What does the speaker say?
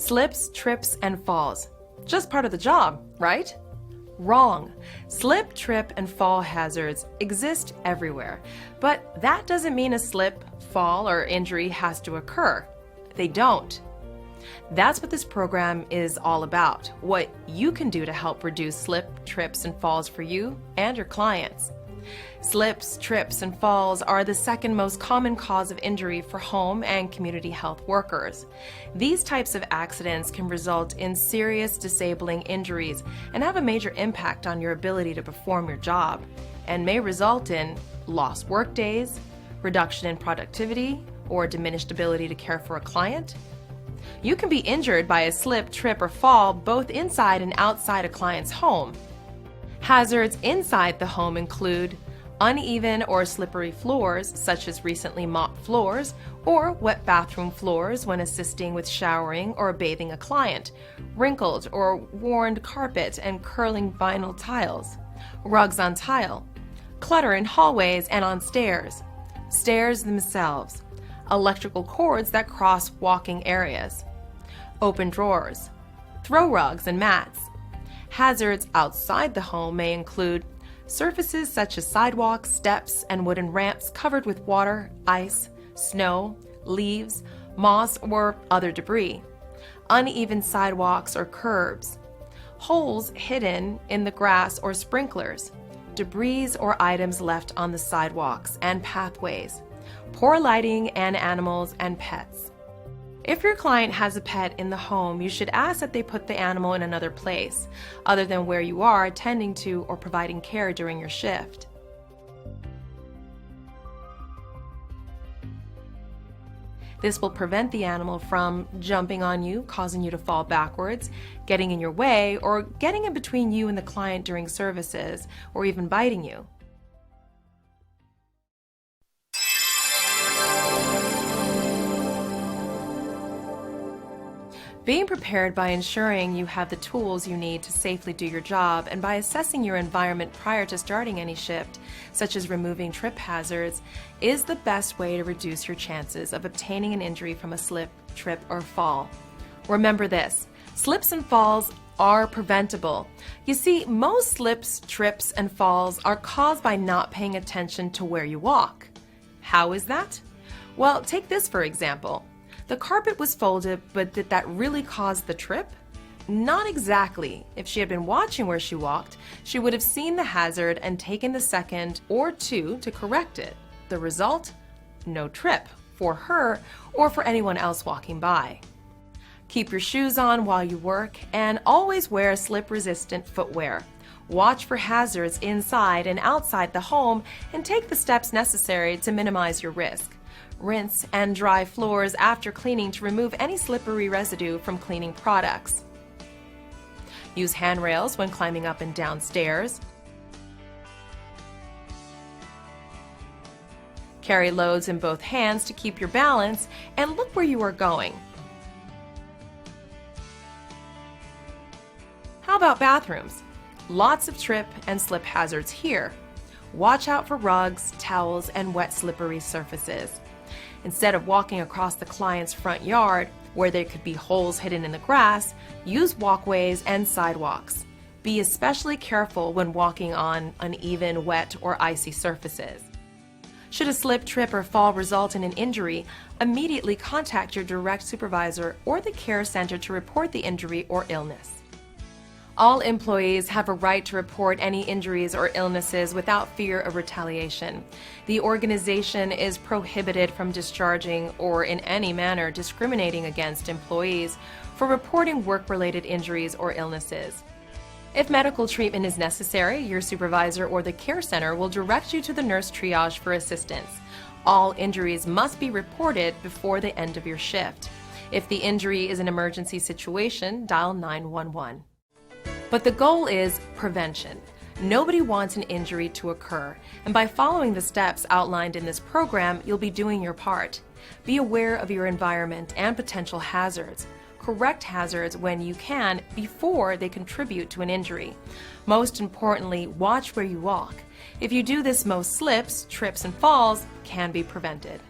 Slips, trips, and falls. Just part of the job, right? Wrong. Slip, trip, and fall hazards exist everywhere, but that doesn't mean a slip, fall, or injury has to occur. They don't. That's what this program is all about, what you can do to help reduce slip, trips, and falls for you and your clients. Slips, trips, and falls are the second most common cause of injury for home and community health workers. These types of accidents can result in serious disabling injuries and have a major impact on your ability to perform your job, and may result in lost work days, reduction in productivity, or diminished ability to care for a client. You can be injured by a slip, trip, or fall both inside and outside a client's home. Hazards inside the home include uneven or slippery floors, such as recently mopped floors, or wet bathroom floors when assisting with showering or bathing a client, wrinkled or worn carpet and curling vinyl tiles, rugs on tile, clutter in hallways and on stairs, stairs themselves, electrical cords that cross walking areas, open drawers, throw rugs and mats. Hazards outside the home may include surfaces such as sidewalks, steps, and wooden ramps covered with water, ice, snow, leaves, moss, or other debris, uneven sidewalks or curbs, holes hidden in the grass or sprinklers, debris or items left on the sidewalks and pathways, poor lighting, and animals and pets. If your client has a pet in the home, you should ask that they put the animal in another place, other than where you are attending to or providing care during your shift. This will prevent the animal from jumping on you, causing you to fall backwards, getting in your way, or getting in between you and the client during services, or even biting you. Being prepared by ensuring you have the tools you need to safely do your job, and by assessing your environment prior to starting any shift, such as removing trip hazards, is the best way to reduce your chances of obtaining an injury from a slip, trip, or fall. Remember this: slips and falls are preventable. You see, most slips, trips, and falls are caused by not paying attention to where you walk. How is that? Well, take this for example. The carpet was folded, but did that really cause the trip? Not exactly. If she had been watching where she walked, she would have seen the hazard and taken the second or two to correct it. The result? No trip, for her or for anyone else walking by. Keep your shoes on while you work, and always wear slip-resistant footwear. Watch for hazards inside and outside the home, and take the steps necessary to minimize your risk. Rinse and dry floors after cleaning to remove any slippery residue from cleaning products. Use handrails when climbing up and down stairs. Carry loads in both hands to keep your balance, and look where you are going. How about bathrooms? Lots of trip and slip hazards here. Watch out for rugs, towels, and wet slippery surfaces. Instead of walking across the client's front yard, where there could be holes hidden in the grass, use walkways and sidewalks. Be especially careful when walking on uneven, wet, or icy surfaces. Should a slip, trip, or fall result in an injury, immediately contact your direct supervisor or the care center to report the injury or illness. All employees have a right to report any injuries or illnesses without fear of retaliation. The organization is prohibited from discharging or in any manner discriminating against employees for reporting work-related injuries or illnesses. If medical treatment is necessary, your supervisor or the care center will direct you to the nurse triage for assistance. All injuries must be reported before the end of your shift. If the injury is an emergency situation, dial 911. But the goal is prevention. Nobody wants an injury to occur, and by following the steps outlined in this program, you'll be doing your part. Be aware of your environment and potential hazards. Correct hazards when you can before they contribute to an injury. Most importantly, watch where you walk. If you do this, most slips, trips, and falls can be prevented.